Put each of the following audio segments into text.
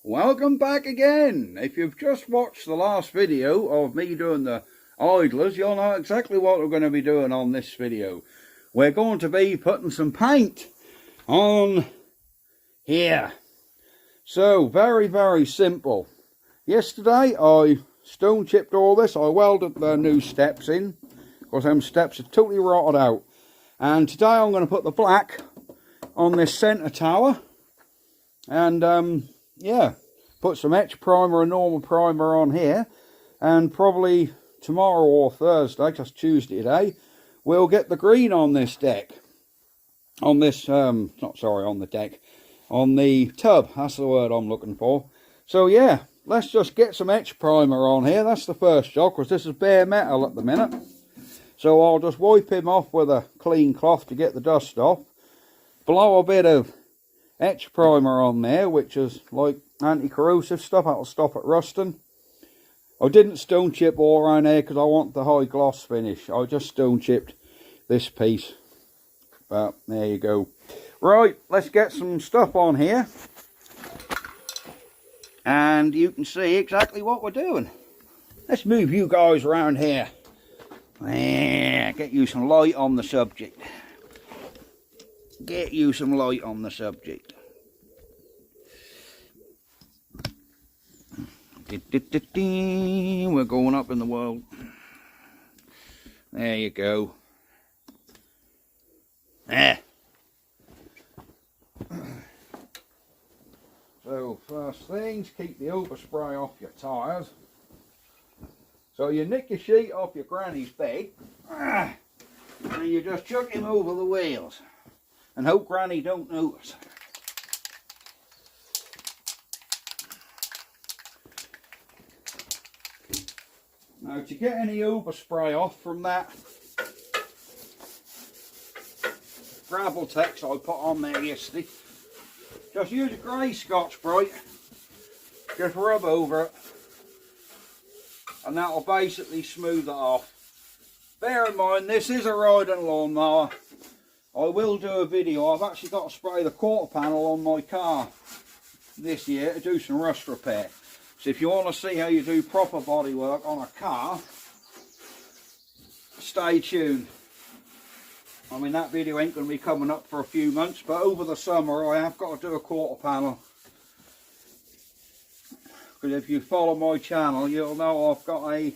Welcome back again. If you've just watched the last video of me doing the idlers, you'll know exactly what we're going to be doing on this video. We're going to be putting some paint on here. So, very simple. Yesterday I stone chipped all this. I welded the new steps in, because them steps are totally rotted out. And today I'm going to put the black on this centre tower. And yeah, put some Etch primer and normal primer on here, and probably tomorrow or Thursday, because Tuesday today, we'll get the green on this deck. On this, on the deck. On the tub, that's the word I'm looking for. So yeah, let's just get some Etch primer on here. That's the first job, because this is bare metal at the minute. So I'll just wipe him off with a clean cloth to get the dust off. Blow a bit of Etch primer on there, which is like anti-corrosive stuff. That'll stop it rusting. I didn't stone chip all around there because I want the high gloss finish. I just stone chipped this piece. But there you go. Right, let's get some stuff on here, and you can see exactly what we're doing. Let's move you guys around here. Yeah, get you some light on the subject. Get you some light on the subject. We're going up in the world. There you go. There. So first things, keep the overspray off your tyres. So you nick your sheet off your granny's bed, and you just chuck him over the wheels. And hope Granny don't notice. Now to get any overspray off from that gravel text I put on there yesterday, just use a grey Scotch Brite, just rub over it, and that'll basically smooth it off. Bear in mind, this is a riding lawnmower. I will do a video. I've actually got to spray the quarter panel on my car this year to do some rust repair. So if you want to see how you do proper body work on a car, stay tuned. I mean, that video ain't going to be coming up for a few months, but over the summer I have got to do a quarter panel. Because if you follow my channel, you'll know I've got an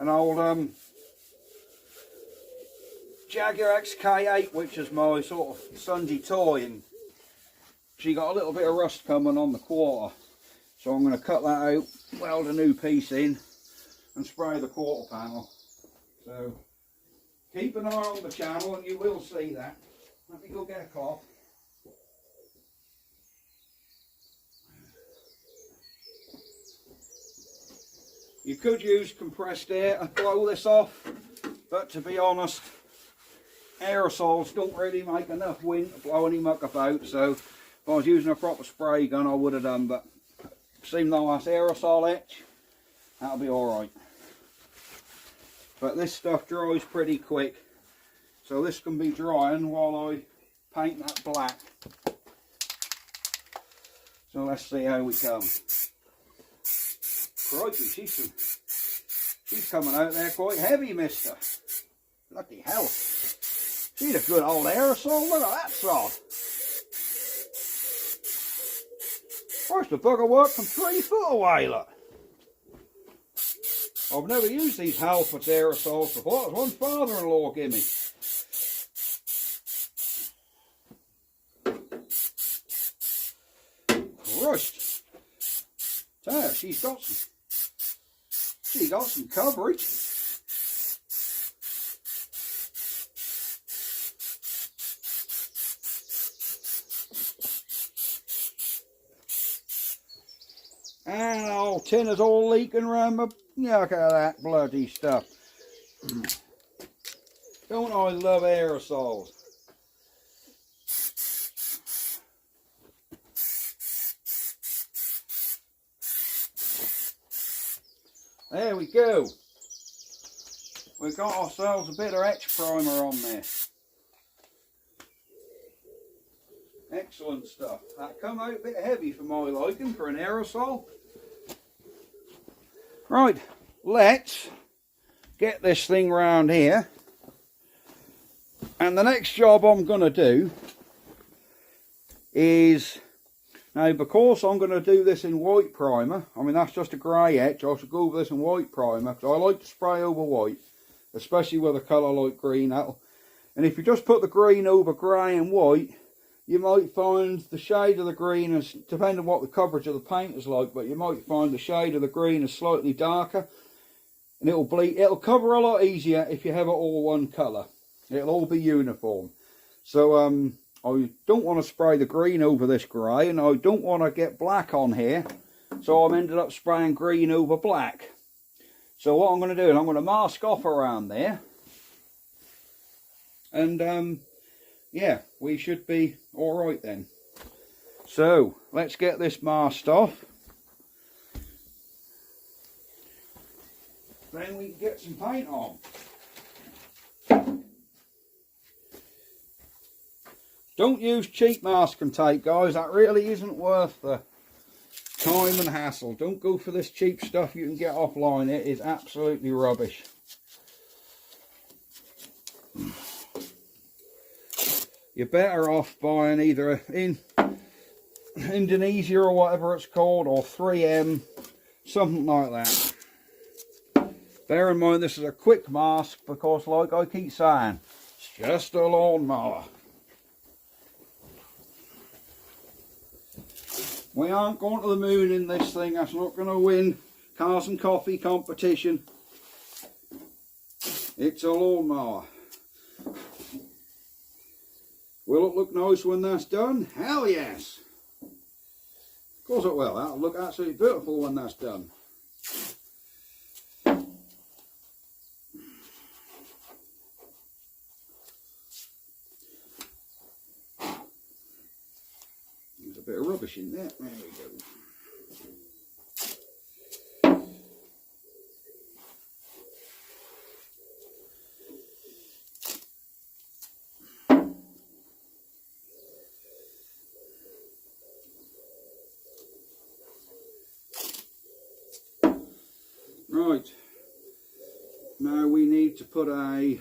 old Jaguar XK8, which is my sort of Sunday toy, and she got a little bit of rust coming on the quarter. So I'm going to cut that out, weld a new piece in, and spray the quarter panel. So keep an eye on the channel and you will see that. Let me go get a cloth. You could use compressed air to blow this off, but to be honest, aerosols don't really make enough wind to blow any muck about. So if I was using a proper spray gun I would have done, but seeing though that's aerosol etch, that'll be alright. But this stuff dries pretty quick, so this can be drying while I paint that black. So let's see how we come. Crikey, she's coming out there quite heavy, mister. Bloody hell. She's a good old aerosol. Look at that sod. First the bugger worked from 3 foot away, look. I've never used these Halfords aerosols before. It was one father-in-law gave me. Christ. Tell her, she's got some coverage. And old tin is all leaking around my... Look at that bloody stuff. Don't I love aerosols? There we go. We've got ourselves a bit of Etch primer on there. Excellent stuff. That come out a bit heavy for my liking for an aerosol. Right, let's get this thing round here. And the next job I'm going to do is, now because I'm going to do this in white primer, I mean that's just a grey etch, I should go over this in white primer because I like to spray over white, especially with a colour like green. And if you just put the green over grey and white, you might find the shade of the green, is, depending on what the coverage of the paint is like, but you might find the shade of the green is slightly darker, and it'll bleed. It'll cover a lot easier if you have it all one colour. It'll all be uniform. So I don't want to spray the green over this grey, and I don't want to get black on here, so I'm ended up spraying green over black. So what I'm going to do is I'm going to mask off around there, and yeah, we should be all right then. So let's get this masked off, then we can get some paint on. Don't use cheap masking tape, guys. That really isn't worth the time and hassle. Don't go for this cheap stuff you can get offline. It is absolutely rubbish. You're better off buying either in Indonesia or whatever it's called, or 3M, something like that. Bear in mind this is a quick mask because, like I keep saying, it's just a lawnmower. We aren't going to the moon in this thing. That's not going to win cars and coffee competition. It's a lawnmower. Will it look nice when that's done? Hell yes. Of course it will. That'll look absolutely beautiful when that's done. There's a bit of rubbish in there. There we go. Right, now we need to put a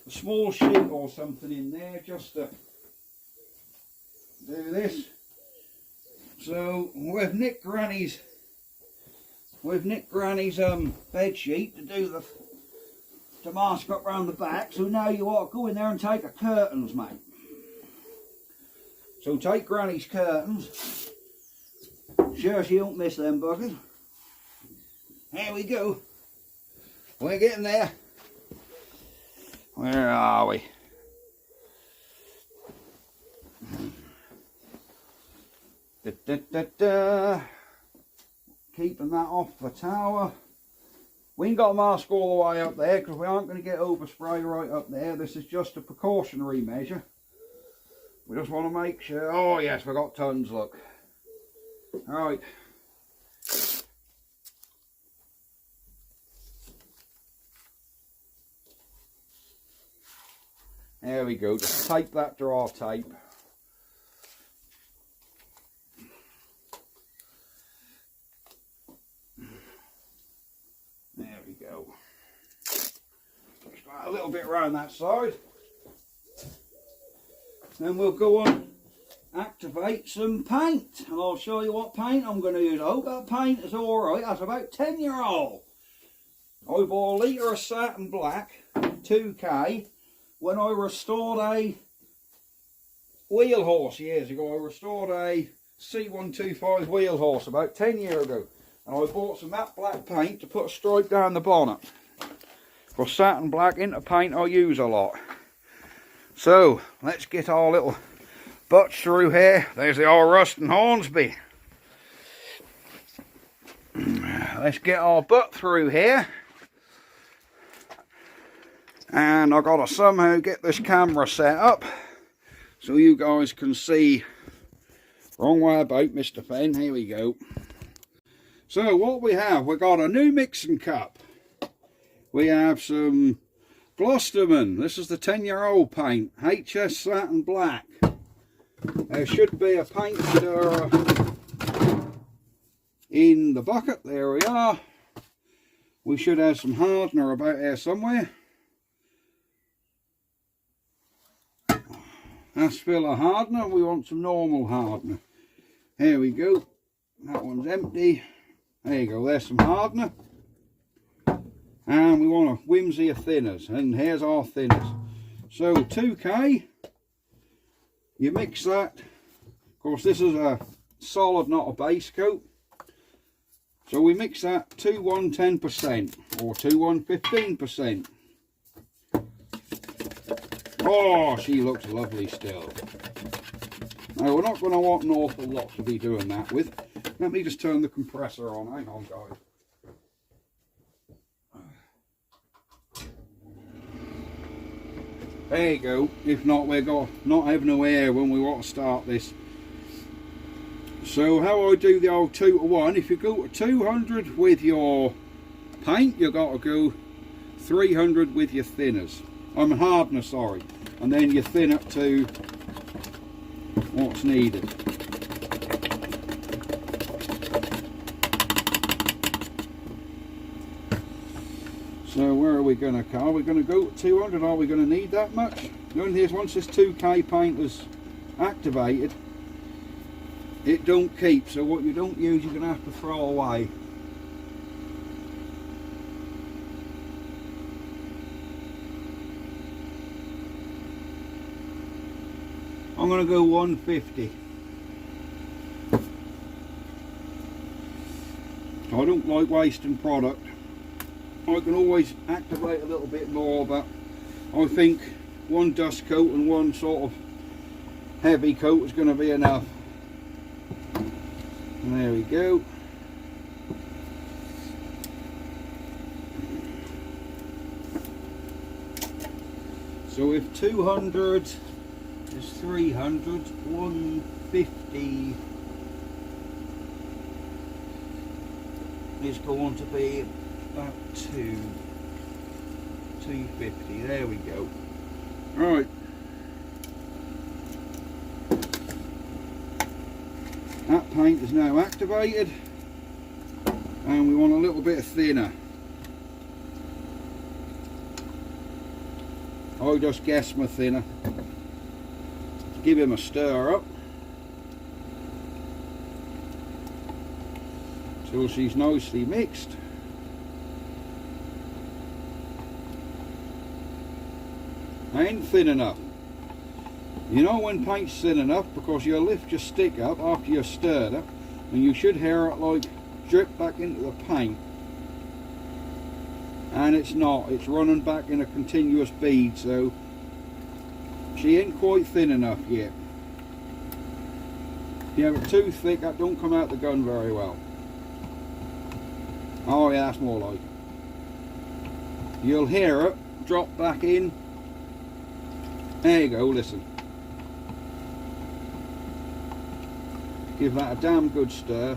small sheet or something in there just to do this. So we've nicked Granny's bed sheet to mask up round the back. So now you ought to go in there and take her curtains, mate. So take Granny's curtains. Sure she don't miss them buggers. There we go. We're getting there. Where are we? Da, da, da, da. Keeping that off the tower. We ain't got to mask all the way up there because we aren't going to get overspray right up there. This is just a precautionary measure. We just want to make sure. Oh yes, we've got tons, look. Alright. There we go. Just tape that to our tape. There we go. Just got a little bit around that side. Then we'll go on activate some paint, and I'll show you what paint I'm going to use. I hope that paint is alright. That's about 10-year-old. I bought a litre of Satin Black 2K when I restored a wheel horse years ago. I restored a C125 wheel horse about 10 years ago, and I bought some matte black paint to put a stripe down the bonnet. For Satin Black into paint I use a lot. So let's get our little butts through here. There's the old Ruston Hornsby. Let's get our butt through here. And I've got to somehow get this camera set up so you guys can see. Wrong way about, Mr. Fenn. Here we go. So what we have, we've got a new mixing cup. We have some Gloucesterman, this is the 10-year-old paint, HS Satin Black. There should be a paint stirrer in the bucket. There we are. We should have some hardener about here somewhere. That's filler hardener. We want some normal hardener. Here we go. That one's empty. There you go. There's some hardener. And we want a whimsy of thinners. And here's our thinners. So 2K. You mix that. Of course, this is a solid, not a base coat. So we mix that 2-1-10% or 2-1-15%. Oh, she looks lovely still. Now, we're not going to want an awful lot to be doing that with. Let me just turn the compressor on. Hang on, guys. There you go. If not, we're not having no air when we want to start this. So how I do the old 2 to 1, if you go to 200 with your paint, you've got to go 300 with your thinners. Hardener, sorry. And then you thin it to what's needed. So where are we going to go? Are we going to go to 200? Are we going to need that much? The only thing is, once this 2K paint is activated, it don't keep. So what you don't use, you're going to have to throw away. I'm going to go 150. I don't like wasting product. I can always activate a little bit more, but I think one dust coat and one sort of heavy coat is going to be enough. And there we go. So if 200 is 300, 150 is going to be about 250. There we go. Right. That paint is now activated, and we want a little bit thinner. I just guess my thinner. Give him a stir up till she's nicely mixed. Ain't thin enough. You know when paint's thin enough, because you'll lift your stick up after you've stirred it, and you should hear it like drip back into the paint. And it's not, it's running back in a continuous bead, so she ain't quite thin enough yet. If you have it too thick, that don't come out the gun very well. Oh yeah, that's more like. You'll hear it drop back in. There you go, listen. Give that a damn good stir.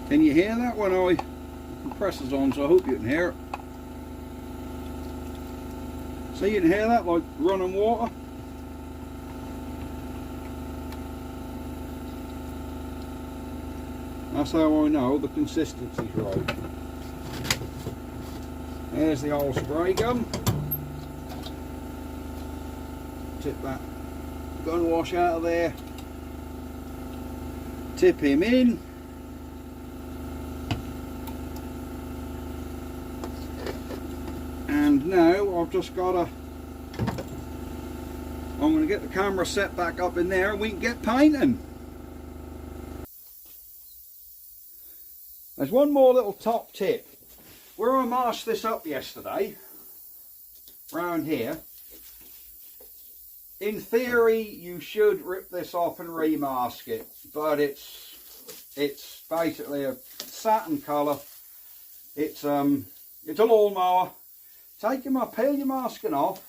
Can you hear that when the compressor's on? So I hope you can hear it. So you can hear that like running water. That's how I know the consistency's right. There's the old spray gun. Tip that gun wash out of there. Tip him in. And now I've just got to, I'm going to get the camera set back up in there and we can get painting. There's one more little top tip. Where I masked this up yesterday, round here, in theory you should rip this off and remask it, but it's basically a satin colour. It's a lawnmower. Peel your masking off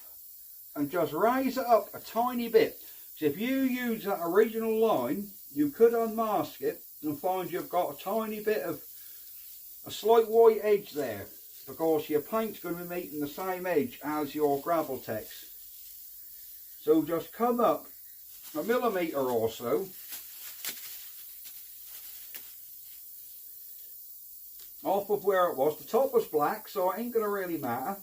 and just raise it up a tiny bit. So if you use that original line, you could unmask it and find you've got a tiny bit of a slight white edge there, because your paint's going to be meeting the same edge as your gravel text. So just come up a millimetre or so off of where it was. The top was black, so it ain't going to really matter,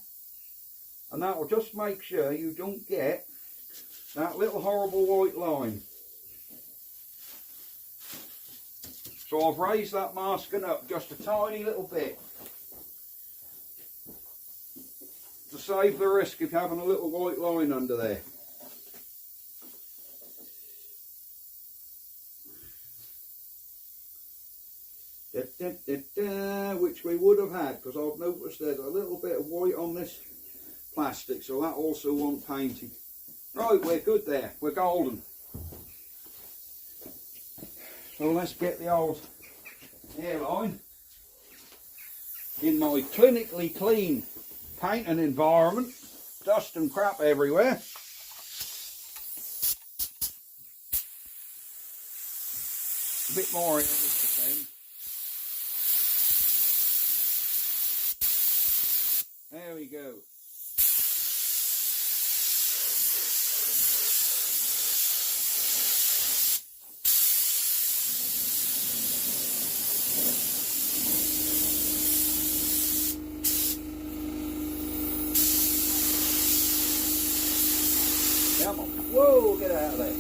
and that will just make sure you don't get that little horrible white line. So I've raised that masking up just a tiny little bit to save the risk of having a little white line under there. Which we would have had, because I've noticed there's a little bit of white on this plastic, so that also wants painting. Right, we're good there, we're golden. So let's get the old hairline in my clinically clean painting environment. Dust and crap everywhere. A bit more in this thing. There we go. Come on. Whoa, get out of there.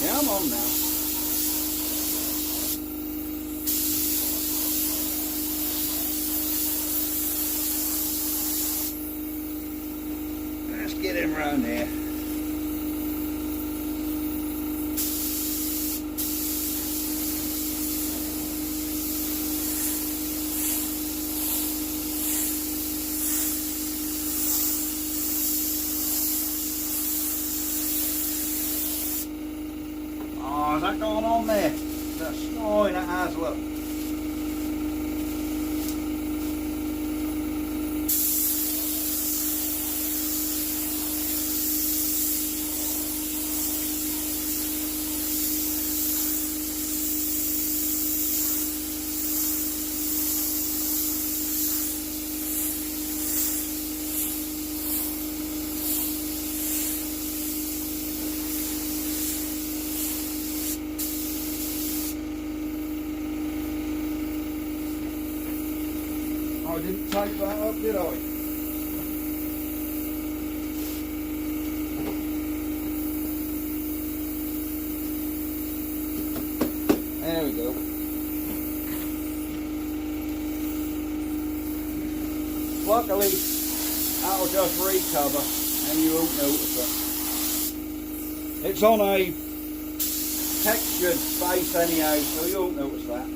Come on now. Let's get him round there. Is that going on there? That's snowing, it has, look. I didn't take that up, did I? There we go. Luckily, that'll just recover and you won't notice it. It's on a textured base anyhow, so you won't notice that.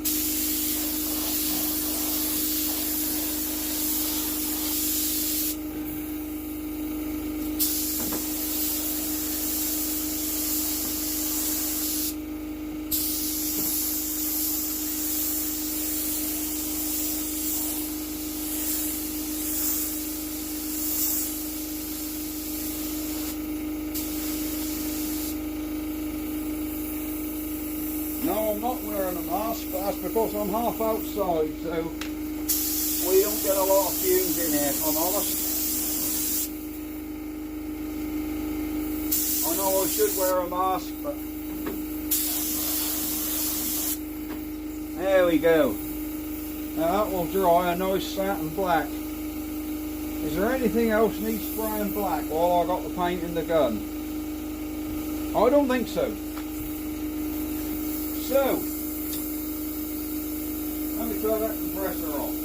No, I'm not wearing a mask, but that's because I'm half outside, so we don't get a lot of fumes in here, if I'm honest. I know I should wear a mask, but there we go. Now that will dry a nice satin black. Is there anything else needs spraying black while I got the paint in the gun? I don't think so. So, let me turn that compressor off.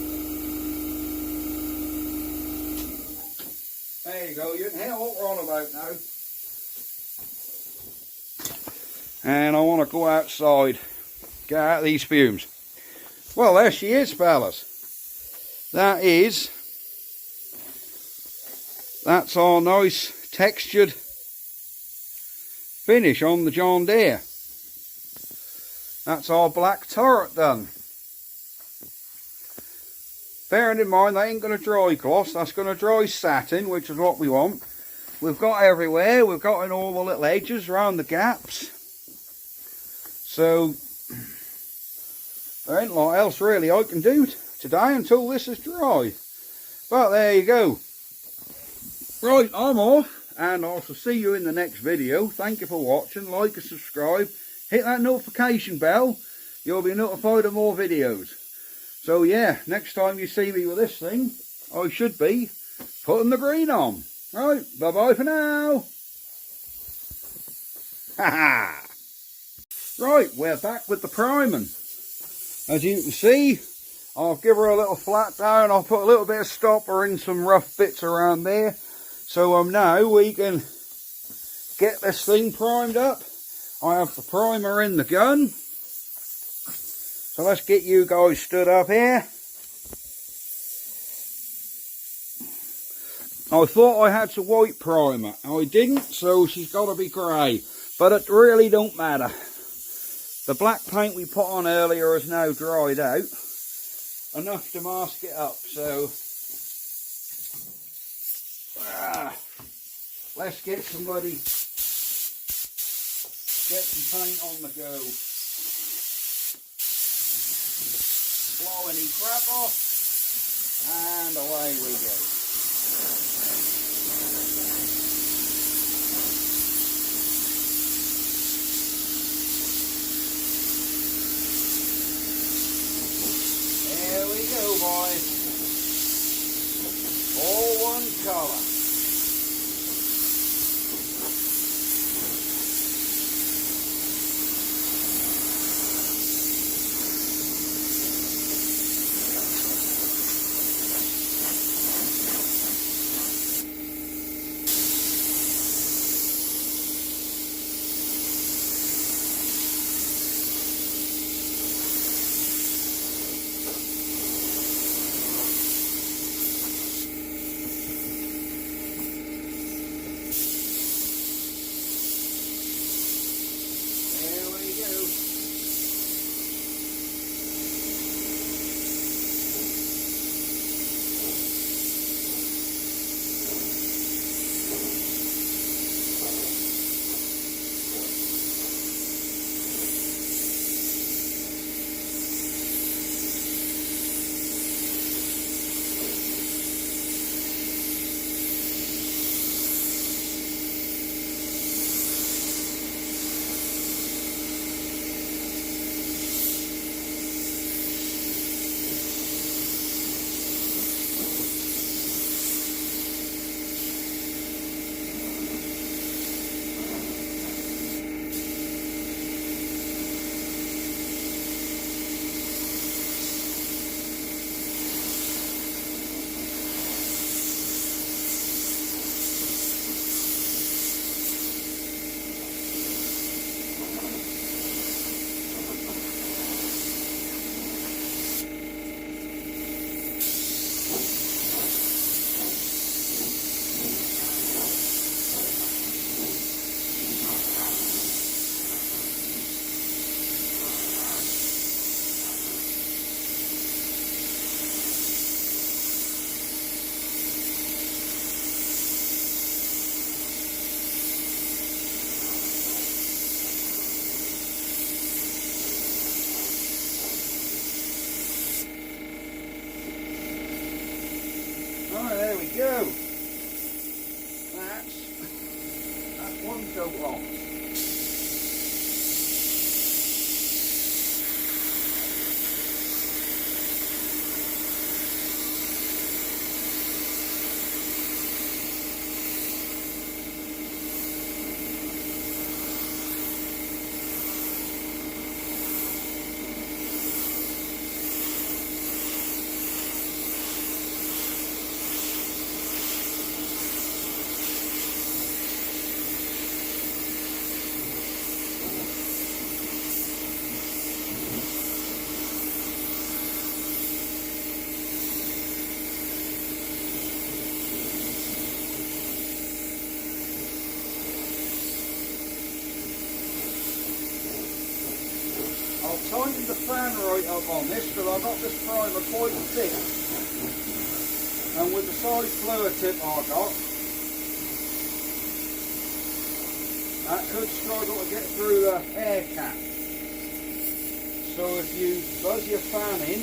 There you go, you can hear what we're on about now. And I want to go outside, get out of these fumes. Well, there she is, fellas. That's our nice textured finish on the John Deere. That's our black turret done. bearing in mind that ain't going to dry gloss, that's going to dry satin, which is what we want. We've got everywhere, we've got in all the little edges around the gaps. So there ain't a lot else really I can do today until this is dry. But there you go. Right, I'm off, and I shall see you in the next video. Thank you for watching. Like and subscribe. Hit that notification bell. You'll be notified of more videos. So yeah, next time you see me with this thing, I should be putting the green on. Right, bye-bye for now. Ha-ha! Right, we're back with the priming. As you can see, I'll give her a little flat down. I'll put a little bit of stopper in some rough bits around there. So now we can get this thing primed up. I have the primer in the gun. So let's get you guys stood up here. I thought I had some white primer. I didn't, so she's got to be grey. But it really don't matter. The black paint we put on earlier is now dried out. Enough to mask it up, so let's get some paint on the go. Blow any crap off, and away we go. There we go, boys. All one colour. There we go. That's one coat off. tightened the fan right up on this because I got this primer quite thick. And with the size fluid tip I got, that could struggle to get through the air cap. So if you buzz your fan in,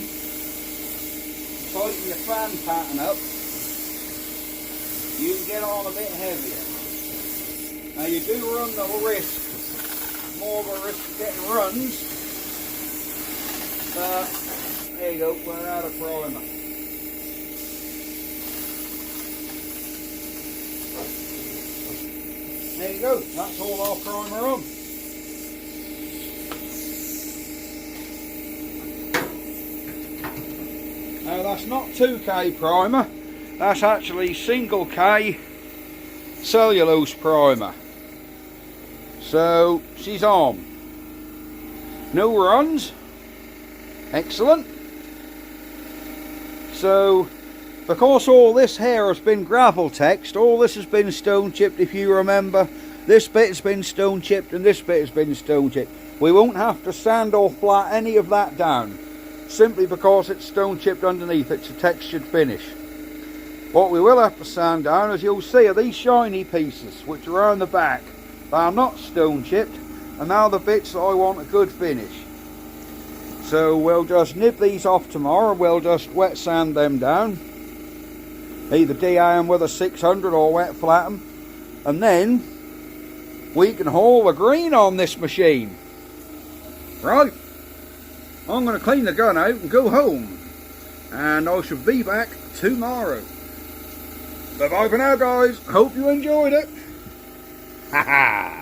tighten your fan pattern up, you can get on a bit heavier. Now you do run the risk, more of a risk of getting runs, but there you go, we're out of primer. There you go, that's all our primer on. Now that's not 2K primer, that's actually single K cellulose primer. So she's on. No runs. Excellent. So because all this here has been gravel text, all this has been stone chipped, if you remember. This bit has been stone chipped and this bit has been stone chipped. We won't have to sand or flat any of that down, simply because it's stone chipped underneath. It's a textured finish. What we will have to sand down, as you'll see, are these shiny pieces which are around the back. They are not stone chipped, and now the bits that I want a good finish. So we'll just nib these off tomorrow. We'll just wet sand them down, either DI them with a 600 or wet flat them, and then we can haul the green on this machine. Right, I'm going to clean the gun out and go home, and I shall be back tomorrow. Bye bye for now, guys. Hope you enjoyed it. Ha ha.